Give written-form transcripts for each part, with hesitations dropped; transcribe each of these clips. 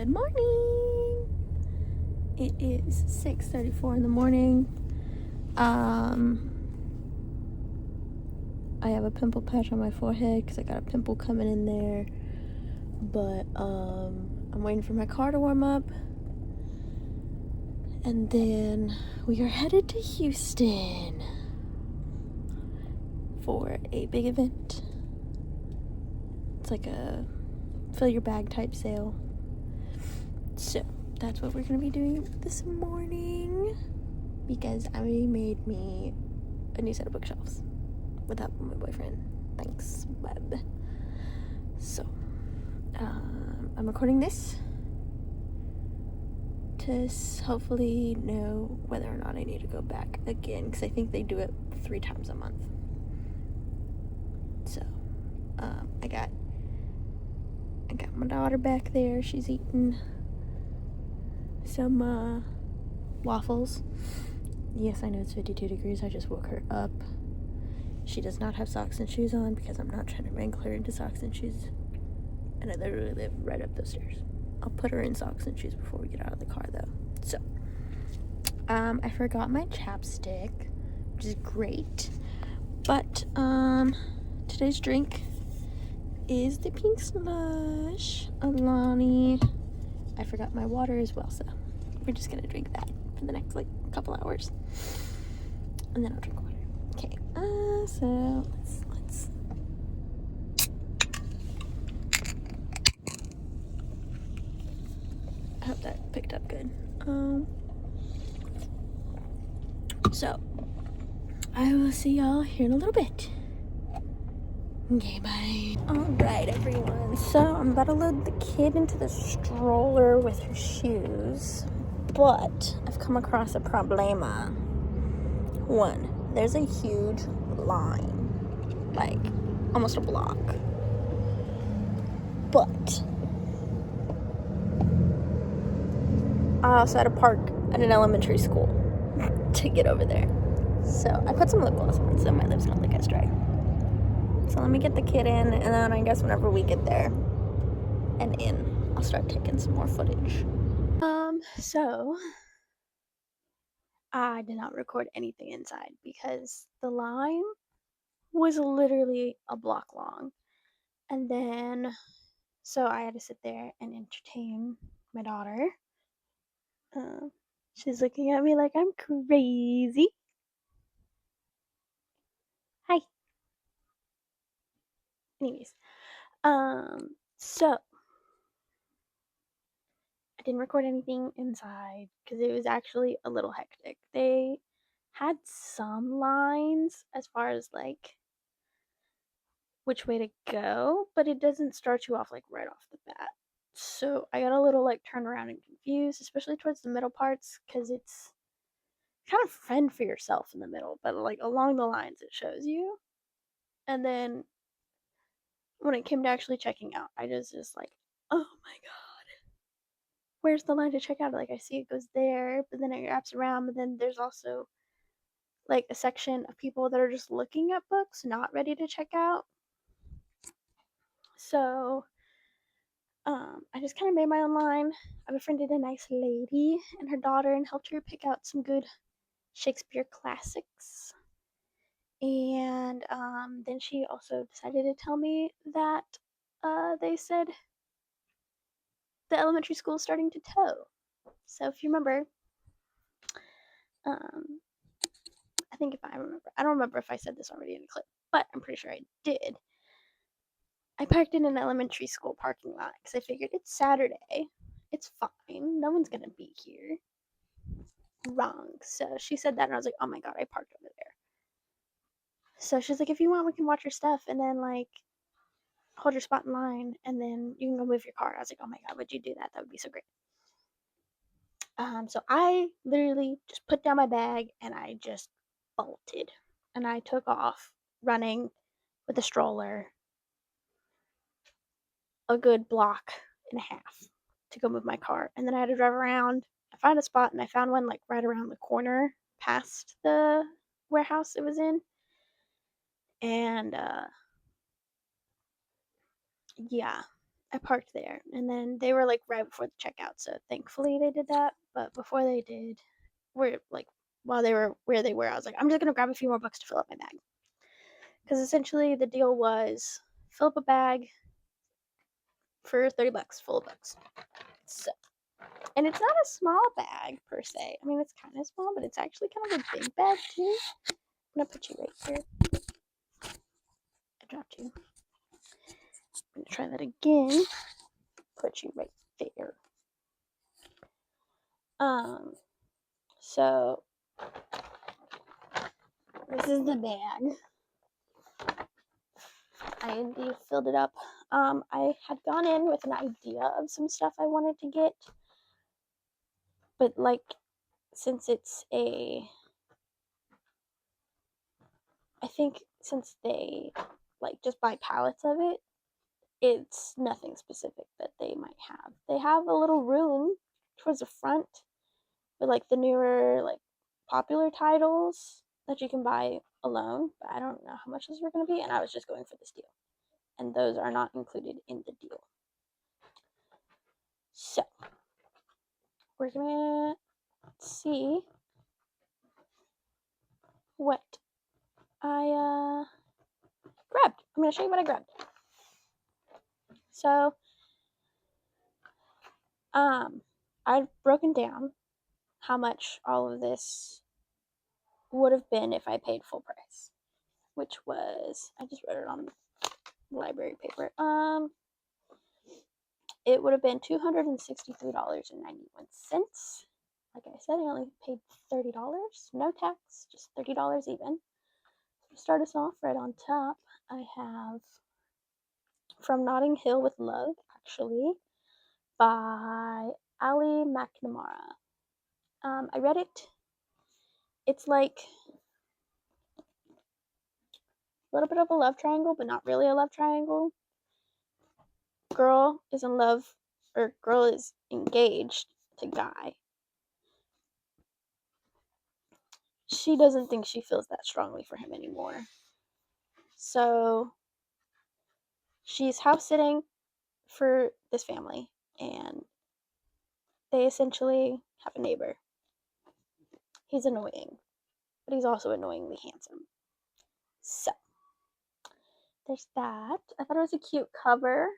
Good morning. It is 6:34 in the morning. I have a pimple patch on my forehead because I got a pimple coming in there. But I'm waiting for my car to warm up. And then we are headed to Houston for a big event. It's like a fill your bag type sale. So that's what we're gonna be doing this morning because I made me a new set of bookshelves with help from my boyfriend. Thanks, Web. So I'm recording this to hopefully know whether or not I need to go back again, because I think they do it 3 times a month. So I got my daughter back there. She's eating some waffles. Yes, I know it's 52 degrees. I just woke her up. She does not have socks and shoes on because I'm not trying to wrangle her into socks and shoes. And I literally live right up those stairs. I'll put her in socks and shoes before we get out of the car, though. So, I forgot my chapstick, which is great. But, today's drink is the pink slush Alani. I forgot my water as well, so we're just gonna drink that for the next, couple hours. And then I'll drink water. Okay, so let's I hope that picked up good. So I will see y'all here in a little bit. Okay, bye. Alright, everyone. So I'm about to load the kid into the stroller with her shoes, but I've come across a problema. One, there's a huge line, like almost a block. But I also had to park at an elementary school to get over there. So I put some lip gloss on so my lips don't look as dry. So let me get the kid in, and then I guess whenever we get there and in, I'll start taking some more footage. So I did not record anything inside because the line was literally a block long. And then, so I had to sit there and entertain my daughter. She's looking at me like I'm crazy. Hi. Anyways, so I didn't record anything inside because it was actually a little hectic. They had some lines as far as which way to go, but it doesn't start you off right off the bat. So I got a little turned around and confused, especially towards the middle parts, because it's kind of fend for yourself in the middle, but along the lines it shows you. And then when it came to actually checking out, I just oh my god, where's the line to check out? I see it goes there, but then it wraps around, but then there's also a section of people that are just looking at books, not ready to check out. So I just kind of made my own line. I befriended a nice lady and her daughter and helped her pick out some good Shakespeare classics. And then she also decided to tell me that they said the elementary school is starting to tow. So if you remember, I think if I remember, I don't remember if I said this already in the clip, but I'm pretty sure I did. I parked in an elementary school parking lot because I figured it's Saturday. It's fine. No one's going to be here. Wrong. So she said that, and I was like, oh my god, I parked over there. So she's like, if you want, we can watch your stuff and then hold your spot in line, and then you can go move your car. I was like, oh my god, would you do that? That would be so great. So I literally just put down my bag and I just bolted, and I took off running with a stroller a good block and a half to go move my car, and then I had to drive around. I found a spot, and I found one right around the corner past the warehouse it was in. And yeah, I parked there, and then they were like right before the checkout, so thankfully they did that. But before they did, we're like while they were where they were, I was like, I'm just gonna grab a few more books to fill up my bag, because essentially the deal was fill up a bag for $30 full of books. So, and it's not a small bag per se. I mean, it's kind of small, but it's actually kind of a big bag too. I'm gonna put you right here. I dropped you. I'm gonna try that again. Put you right there. So this is the bag. I indeed filled it up. I had gone in with an idea of some stuff I wanted to get, but like since it's I think since they like just buy pallets of it, it's nothing specific that they might have. They have a little room towards the front with like the newer like popular titles that you can buy alone, but I don't know how much those were going to be, and I was just going for this deal, and those are not included in the deal. So we're gonna see what I grabbed. I'm gonna show you what I grabbed. So I've broken down how much all of this would have been if I paid full price, which was I just wrote it on library paper. It would have been $263.91. Like I said, I only paid $30, no tax, just $30 even. To start us off, right on top, I have From Notting Hill with Love, actually, by Ali McNamara. I read it. It's like a little bit of a love triangle, but not really a love triangle. Girl is in love, or girl is engaged to guy. She doesn't think she feels that strongly for him anymore. So she's house sitting for this family, and they essentially have a neighbor. He's annoying, but he's also annoyingly handsome. So there's that. I thought it was a cute cover.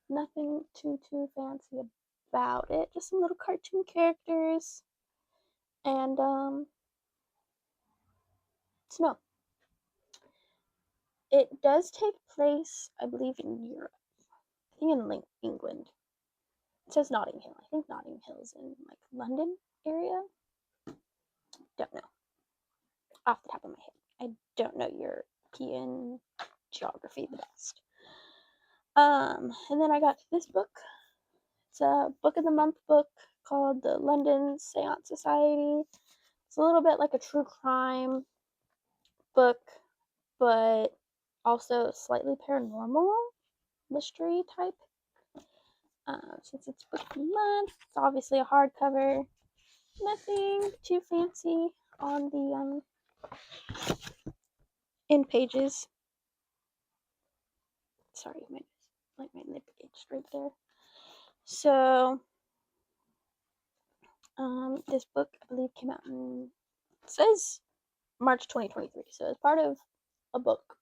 Nothing too fancy about it. Just some little cartoon characters and snow. It does take place, I believe, in Europe. I think in England. It says Notting Hill. I think Notting Hill's in like London area. Don't know. Off the top of my head. I don't know European geography the best. And then I got this book. It's a book of the month book called the London Seance Society. It's a little bit like a true crime book, but also slightly paranormal mystery type. Since it's book of the month, it's obviously a hardcover. Nothing too fancy on the end pages. Sorry, my lip itched right there. So, this book I believe came out in, it says March 2023. So it's part of a book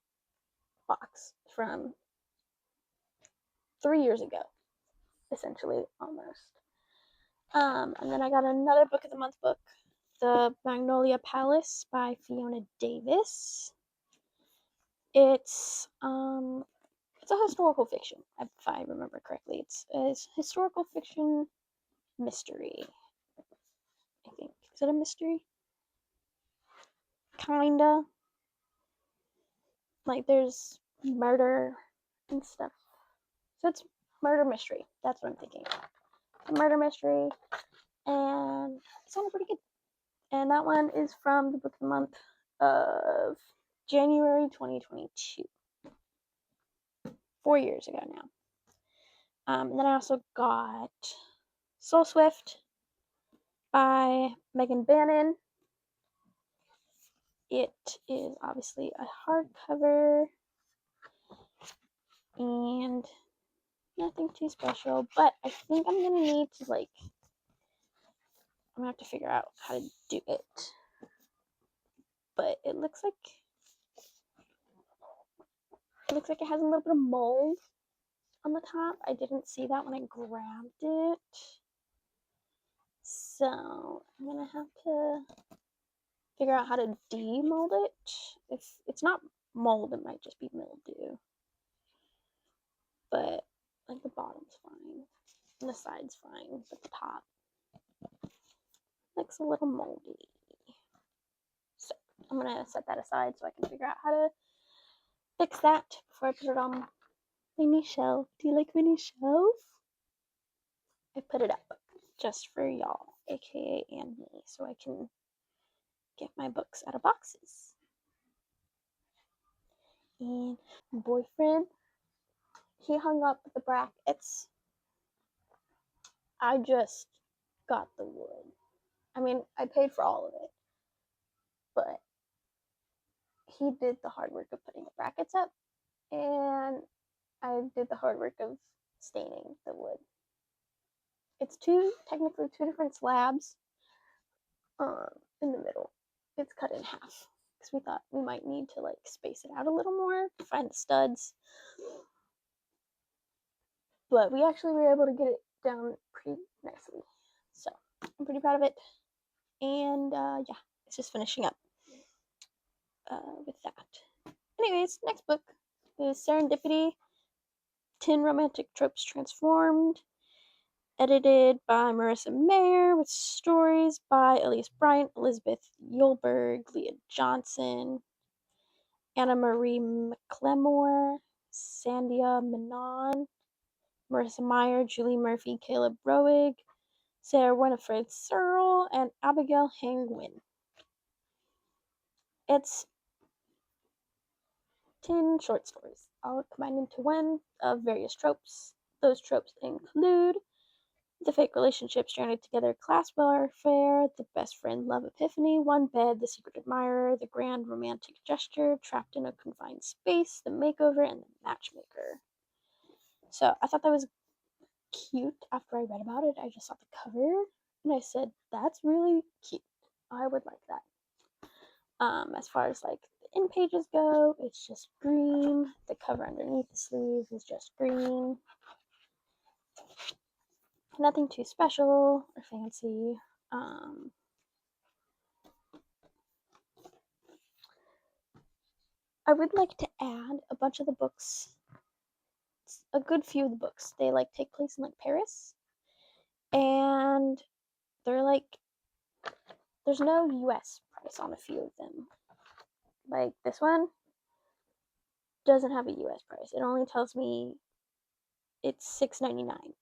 box from 3 years ago, essentially almost. And then I got another book of the month book, The Magnolia Palace by Fiona Davis. It's a historical fiction, if I remember correctly. It's a historical fiction mystery, I think. Is it a mystery? Kinda. Like there's murder and stuff. So it's murder mystery. That's what I'm thinking. It's a murder mystery, and it sounded pretty good. And that one is from the book of the month of January 2022. 4 years ago now. And then I also got Soul Swift by Megan Bannon. It is obviously a hardcover. and nothing too special, but I think I'm gonna need to I'm gonna have to figure out how to do it. But it looks like it has a little bit of mold on the top. I didn't see that when I grabbed it. So I'm gonna have to figure out how to demold it. If it's not mold, it might just be mildew. But like the bottom's fine. And the side's fine, but the top looks a little moldy. So I'm gonna set that aside so I can figure out how to fix that before I put it on mini shelf. Do you like mini shelf? I put it up just for y'all, aka and me, so I can get my books out of boxes. And my boyfriend, he hung up the brackets. I just got the wood. I mean, I paid for all of it, but he did the hard work of putting the brackets up, and I did the hard work of staining the wood. It's technically two different slabs in the middle. It's cut in half because we thought we might need to space it out a little more to find the studs. But we actually were able to get it down pretty nicely. So I'm pretty proud of it. And yeah, it's just finishing up with that. Anyways, next book is Serendipity, Teen Romantic Tropes Transformed, edited by Marissa Mayer, with stories by Elise Bryant, Elizabeth Yulberg, Leah Johnson, Anna Marie McLemore, Sandia Menon, Marissa Meyer, Julie Murphy, Caleb Roig, Sarah Winifred Searle, and Abigail Hangwin. It's 10 short stories, all combined into one of various tropes. Those tropes include the fake relationship stranded together, class warfare, the best friend love epiphany, one bed, the secret admirer, the grand romantic gesture, trapped in a confined space, the makeover, and the matchmaker. So I thought that was cute. After I read about it, I just saw the cover and I said, that's really cute. I would like that. As far as the in pages go, it's just green. The cover underneath the sleeve is just green. Nothing too special or fancy. I would like to add a bunch of the books. A good few of the books, they take place in Paris, and they're there's no US price on a few of them. This one doesn't have a US price. It only tells me it's $6.99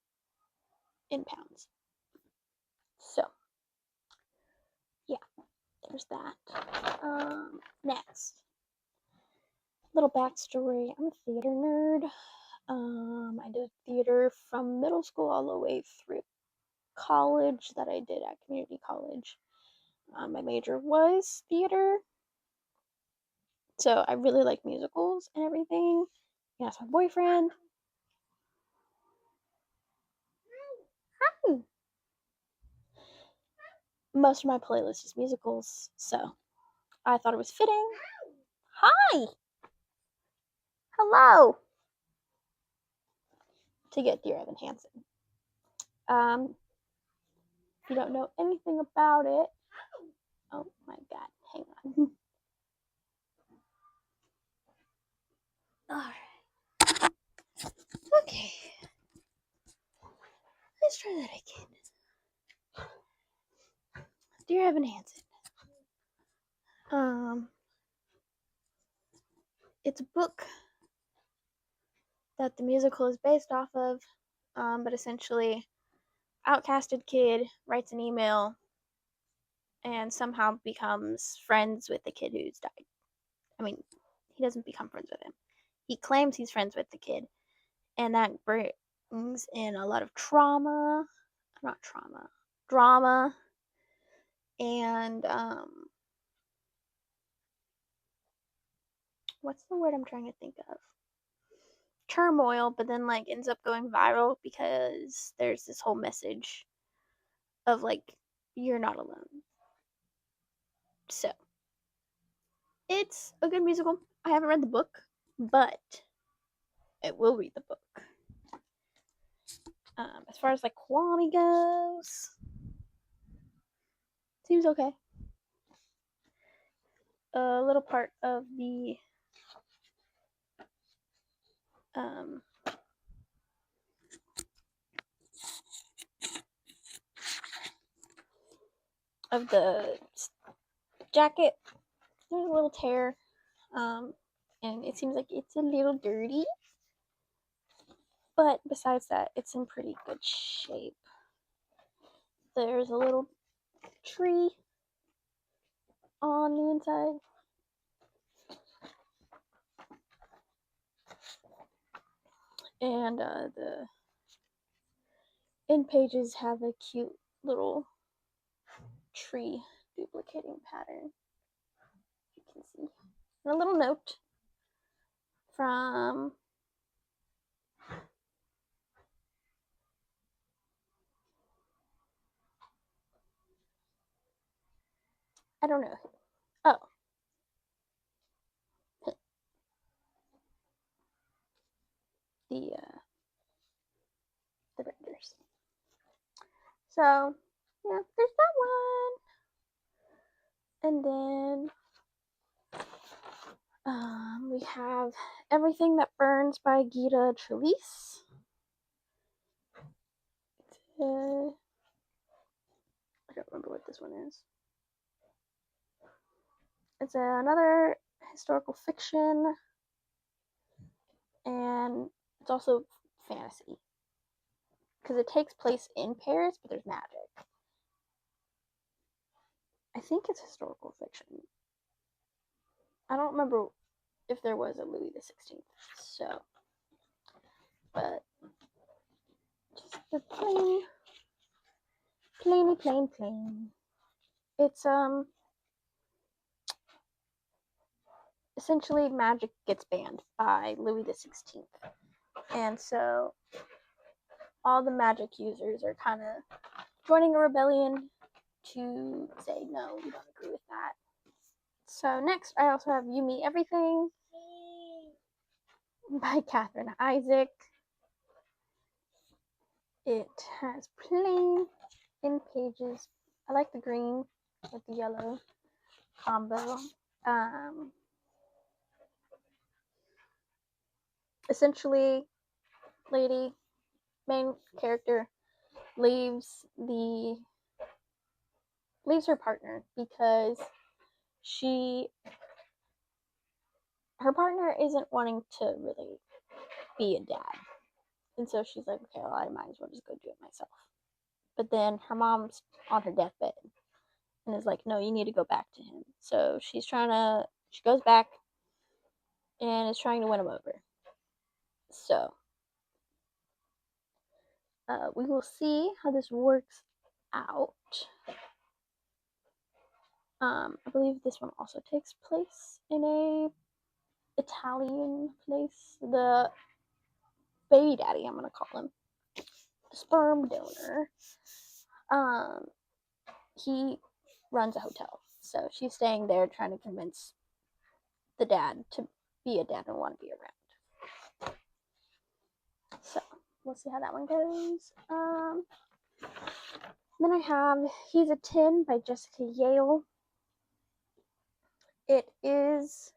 in pounds. So yeah, there's that. Next, little backstory. I'm a theater nerd. I did theater from middle school all the way through college that I did at community college. My major was theater, so I really like musicals and everything. Yeah, that's my boyfriend. Hi. Most of my playlist is musicals, so I thought it was fitting. Hi. Hello. To get Dear Evan Hansen. If you don't know anything about it, oh my god, hang on. Alright. Okay. Let's try that again. Dear Evan Hansen. It's a book that the musical is based off of, but essentially, outcasted kid writes an email and somehow becomes friends with the kid who's died. I mean, he doesn't become friends with him. He claims he's friends with the kid, and that brings in a lot of drama, and what's the word I'm trying to think of? turmoil, but then like ends up going viral because there's this whole message of like you're not alone. So it's a good musical. I haven't read the book, but I will read the book. As far as like quality goes, seems okay. A little part of the of the jacket, there's a little tear, and it seems like it's a little dirty. But besides that, it's in pretty good shape. There's a little tree on the inside. And the end pages have a cute little tree duplicating pattern. You can see. And a little note from I don't know who. Oh. The renders. So yeah, there's that one. And then we have Everything That Burns by Gita Trelease. I don't remember what this one is. It's another historical fiction, and it's also fantasy because it takes place in Paris, but there's magic. I think it's historical fiction. I don't remember if there was a Louis XVI. So, but just the plain. It's essentially magic gets banned by Louis XVI, and so all the magic users are kind of joining a rebellion to say no, we don't agree with that. So next, I also have You Me Everything by Catherine Isaac. It has plain in pages. I like the green with the yellow combo. Essentially, main character, leaves her partner because her partner isn't wanting to really be a dad. And so she's like, okay, well, I might as well just go do it myself. But then her mom's on her deathbed and is like, no, you need to go back to him. So she goes back and is trying to win him over. So we will see how this works out. I believe this one also takes place in a Italian place. The baby daddy, I'm gonna call him, the sperm donor. He runs a hotel, so she's staying there trying to convince the dad to be a dad and want to be around. So we'll see how that one goes. Then I have He's a 10 by Jessica Yale. It is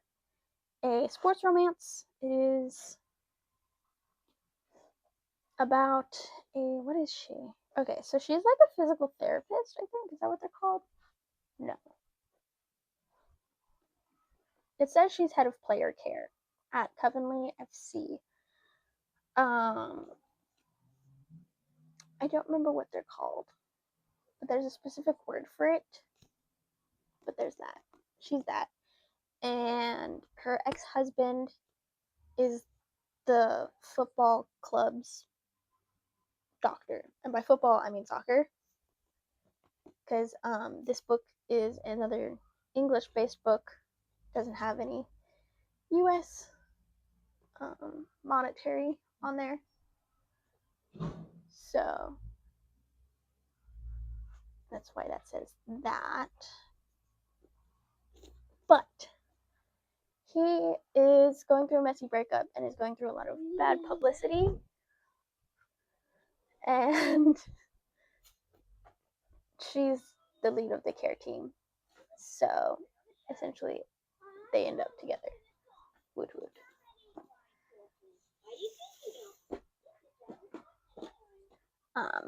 a sports romance. It is about what is she? Okay, so she's like a physical therapist, I think. Is that what they're called? No. It says she's head of player care at Covenly FC. I don't remember what they're called, but there's a specific word for it. But there's that. She's that. And her ex-husband is the football club's doctor. And by football, I mean soccer. Because this book is another English-based book. Doesn't have any U.S. monetary on there. So that's why that says that. But he is going through a messy breakup and is going through a lot of bad publicity. And she's the lead of the care team. So essentially, they end up together. Woot woot.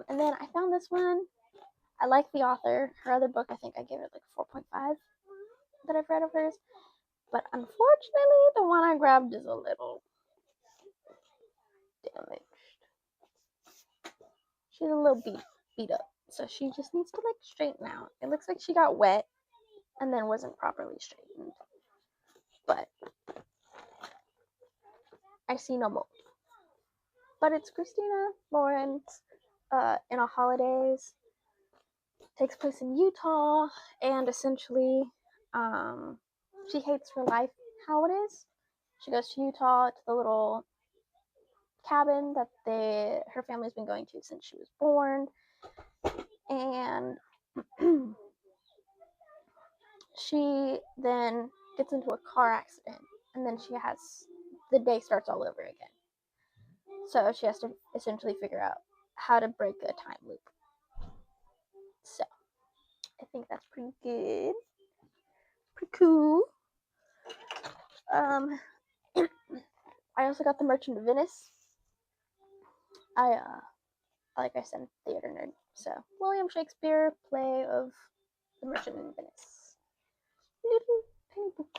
And then I found this one. I like the author. Her other book, I think I gave it like 4.5 that I've read of hers. But unfortunately, the one I grabbed is a little damaged. She's a little beat up. So she just needs to like straighten out. It looks like she got wet and then wasn't properly straightened. But I see no mold. But it's Christina Lauren's In a Holidays. Takes place in Utah, and essentially, she hates her life how it is. She goes to Utah to the little cabin that her family's been going to since she was born, and she then gets into a car accident, and then the day starts all over again. So she has to essentially figure out how to break a time loop. So I think that's pretty good. Pretty cool. I also got The Merchant of Venice. Like I said, theater nerd. So William Shakespeare play of The Merchant of Venice. Little tiny book.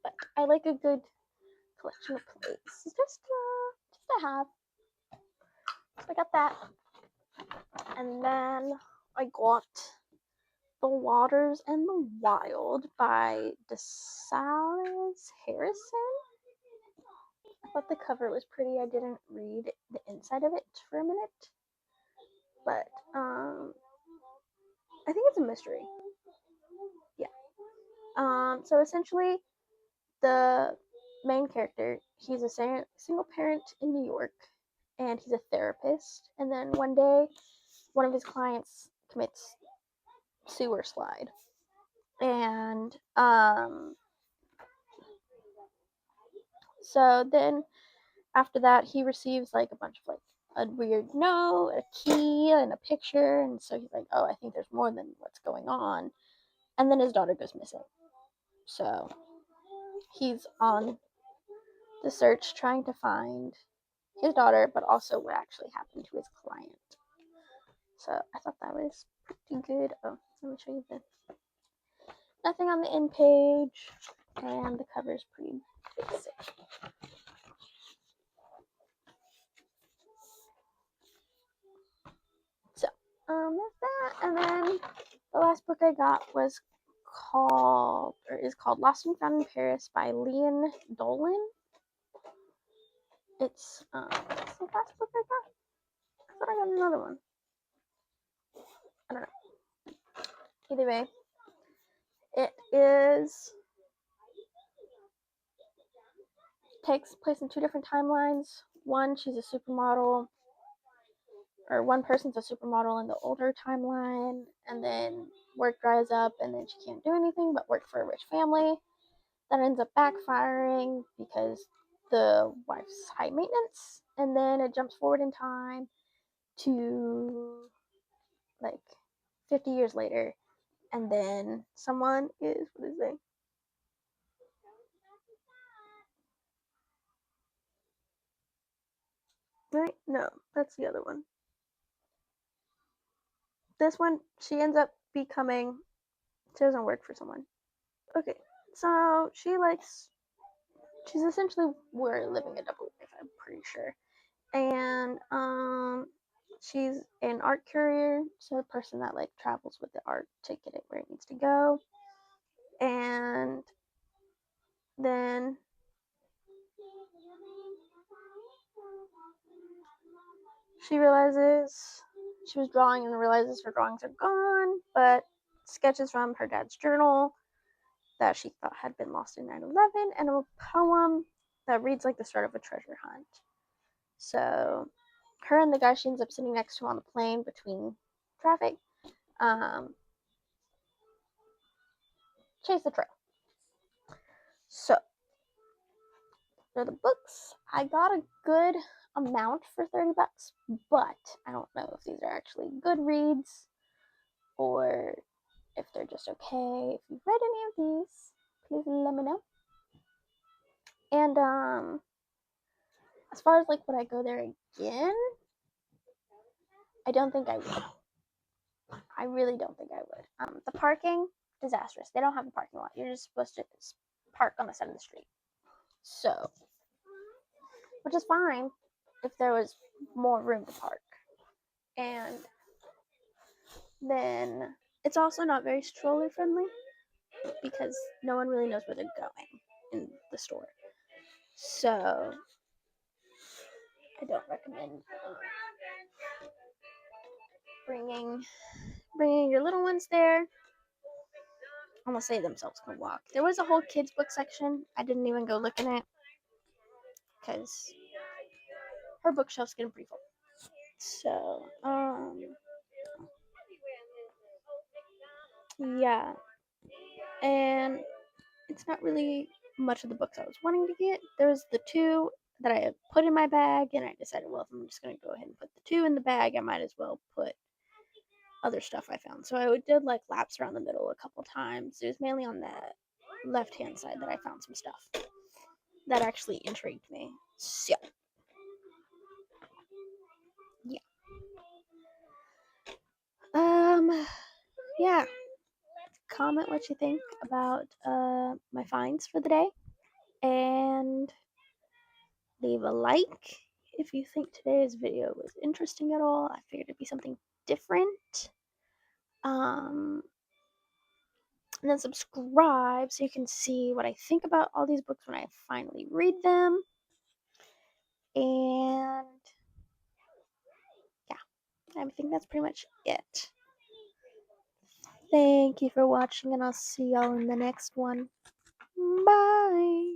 But I like a good collection of plays. Just to have. So I got that. And then I got The Waters and the Wild by DeSales Harrison. I thought the cover was pretty. I didn't read the inside of it for a minute. But I think it's a mystery. Yeah. So essentially, the main character, he's a single parent in New York, and he's a therapist. And then one day, one of his clients commits sewer slide, and so then after that, he receives like a bunch of like a weird note, a key, and a picture, and so he's like, oh, I think there's more than what's going on. And then his daughter goes missing. So he's on the search trying to find his daughter, but also what actually happened to his client. So I thought that was pretty good. Oh, let me show you this. Nothing on the end page, and the cover is pretty basic. So, there's that, and then the last book I got is called Lost and Found in Paris by Leon Dolan. It's the last book I got. I thought I got another one. I don't know. Either way, it takes place in two different timelines. One person's a supermodel in the older timeline, and then work dries up, and then she can't do anything but work for a rich family. That ends up backfiring because the wife's high maintenance, and then it jumps forward in time to like 50 years later, and then someone is, what is it? Right? No, that's the other one. This one, she ends up she doesn't work for someone. Okay, so she's essentially we're living a double life, I'm pretty sure. And she's an art courier, so a person that like travels with the art to get it where it needs to go. And then she realizes she was drawing and realizes her drawings are gone, but sketches from her dad's journal that she thought had been lost in 9/11, and a poem that reads like the start of a treasure hunt. So her and the guy she ends up sitting next to on the plane between traffic chase the trail. So they're the books. I got a good amount for $30, but I don't know if these are actually good reads or if they're just okay. If you've read any of these, please let me know. And as far as like would I go there again? I don't think I would. I really don't think I would. The parking, disastrous. They don't have a parking lot. You're just supposed to park on the side of the street. So, which is fine if there was more room to park. And then it's also not very stroller friendly because no one really knows where they're going in the store. So, I don't recommend bringing your little ones there unless they themselves can walk. There was a whole kids book section. I didn't even go look in it because her bookshelf's getting pretty full. So, yeah. And it's not really much of the books I was wanting to get. There was the two that I had put in my bag, and I decided, well, if I'm just going to go ahead and put the two in the bag, I might as well put other stuff I found. So I did like laps around the middle a couple times. It was mainly on the left-hand side that I found some stuff that actually intrigued me. So, yeah. Yeah. Comment what you think about my finds for the day, and leave a like if you think today's video was interesting at all. I figured it'd be something different. And then subscribe so you can see what I think about all these books when I finally read them. And yeah, I think that's pretty much it. Thank you for watching, and I'll see y'all in the next one. Bye.